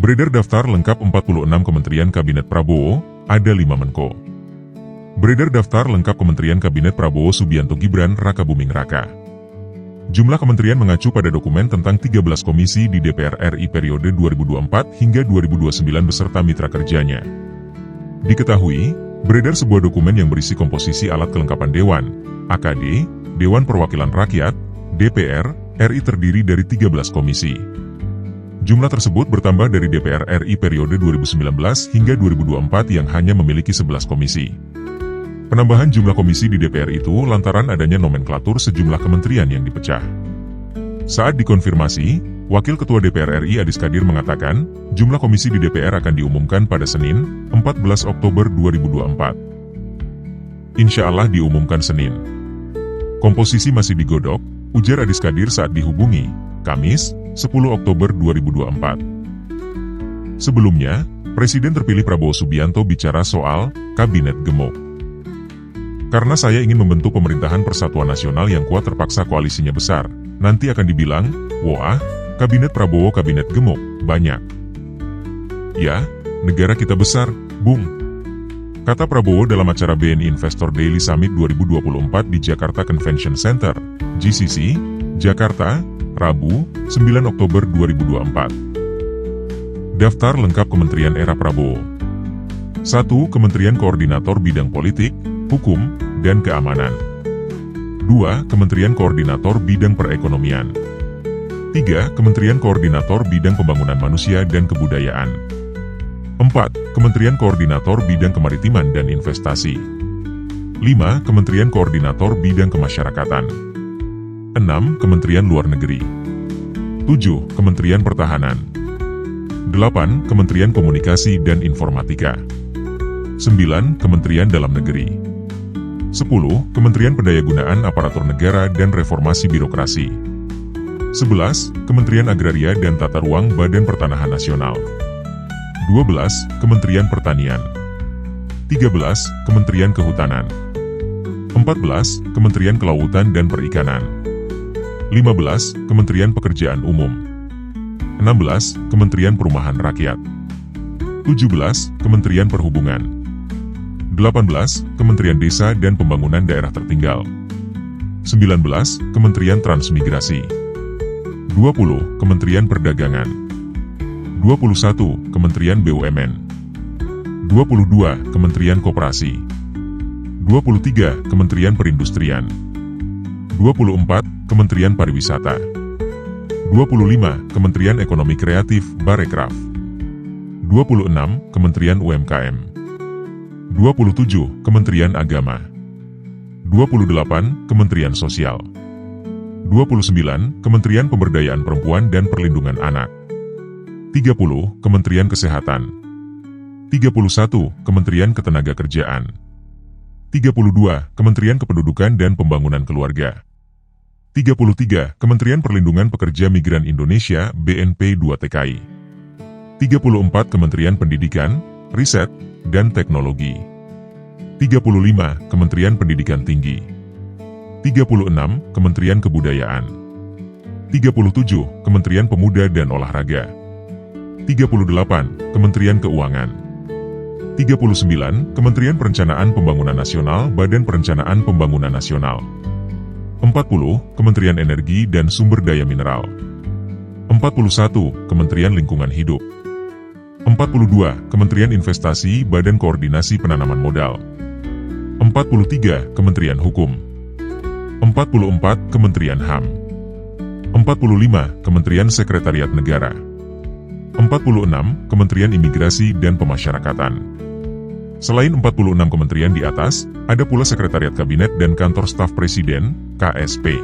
Beredar daftar lengkap 46 Kementerian Kabinet Prabowo, ada 5 Menko. Beredar daftar lengkap Kementerian Kabinet Prabowo Subianto Gibran Raka Buming Raka. Jumlah kementerian mengacu pada dokumen tentang 13 komisi di DPR RI periode 2024 hingga 2029 beserta mitra kerjanya. Diketahui, beredar sebuah dokumen yang berisi komposisi alat kelengkapan Dewan, AKD, Dewan Perwakilan Rakyat, DPR, RI terdiri dari 13 komisi. Jumlah tersebut bertambah dari DPR RI periode 2019 hingga 2024 yang hanya memiliki 11 komisi. Penambahan jumlah komisi di DPR itu lantaran adanya nomenklatur sejumlah kementerian yang dipecah. Saat dikonfirmasi, Wakil Ketua DPR RI Adis Kadir mengatakan, jumlah komisi di DPR akan diumumkan pada Senin, 14 Oktober 2024. Insya Allah diumumkan Senin. Komposisi masih digodok, ujar Adis Kadir saat dihubungi, Kamis, 10 Oktober 2024. Sebelumnya, Presiden terpilih Prabowo Subianto bicara soal Kabinet Gemuk. Karena saya ingin membentuk pemerintahan persatuan nasional yang kuat terpaksa koalisinya besar, nanti akan dibilang, wah, Kabinet Prabowo Kabinet Gemuk, banyak. Ya, negara kita besar, Bung. Kata Prabowo dalam acara BNI Investor Daily Summit 2024 di Jakarta Convention Center, GCC, Jakarta, Rabu, 9 Oktober 2024. Daftar lengkap Kementerian Era Prabowo. 1. Kementerian Koordinator Bidang Politik, Hukum, dan Keamanan. 2. Kementerian Koordinator Bidang Perekonomian. 3. Kementerian Koordinator Bidang Pembangunan Manusia dan Kebudayaan. 4. Kementerian Koordinator Bidang Kemaritiman dan Investasi. 5. Kementerian Koordinator Bidang Kemasyarakatan. 6. Kementerian Luar Negeri. 7. Kementerian Pertahanan. 8. Kementerian Komunikasi dan Informatika. 9. Kementerian Dalam Negeri. 10. Kementerian Pendayagunaan Aparatur Negara dan Reformasi Birokrasi. 11. Kementerian Agraria dan Tata Ruang Badan Pertanahan Nasional. 12. Kementerian Pertanian. 13. Kementerian Kehutanan. 14. Kementerian Kelautan dan Perikanan. 15. Kementerian Pekerjaan Umum. 16. Kementerian Perumahan Rakyat. 17. Kementerian Perhubungan. 18. Kementerian Desa dan Pembangunan Daerah Tertinggal. 19. Kementerian Transmigrasi. 20. Kementerian Perdagangan. 21. Kementerian BUMN. 22. Kementerian Koperasi. 23. Kementerian Perindustrian. 24. Kementerian Pariwisata. 25. Kementerian Ekonomi Kreatif Barekraf. 26. Kementerian UMKM. 27. Kementerian Agama. 28. Kementerian Sosial. 29. Kementerian Pemberdayaan Perempuan dan Perlindungan Anak. 30. Kementerian Kesehatan. 31. Kementerian Ketenagakerjaan. 32. Kementerian Kependudukan dan Pembangunan Keluarga. 33. Kementerian Perlindungan Pekerja Migran Indonesia BNP 2 TKI. 34. Kementerian Pendidikan, Riset, dan Teknologi. 35. Kementerian Pendidikan Tinggi. 36. Kementerian Kebudayaan. 37. Kementerian Pemuda dan Olahraga. 38. Kementerian Keuangan. 39. Kementerian Perencanaan Pembangunan Nasional Badan Perencanaan Pembangunan Nasional. 40. Kementerian Energi dan Sumber Daya Mineral. 41. Kementerian Lingkungan Hidup. 42. Kementerian Investasi Badan Koordinasi Penanaman Modal. 43. Kementerian Hukum. 44. Kementerian HAM. 45. Kementerian Sekretariat Negara. 46. Kementerian Imigrasi dan Pemasyarakatan. Selain 46 kementerian di atas, ada pula Sekretariat Kabinet dan Kantor Staf Presiden, KSP.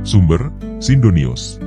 Sumber, Sindonews.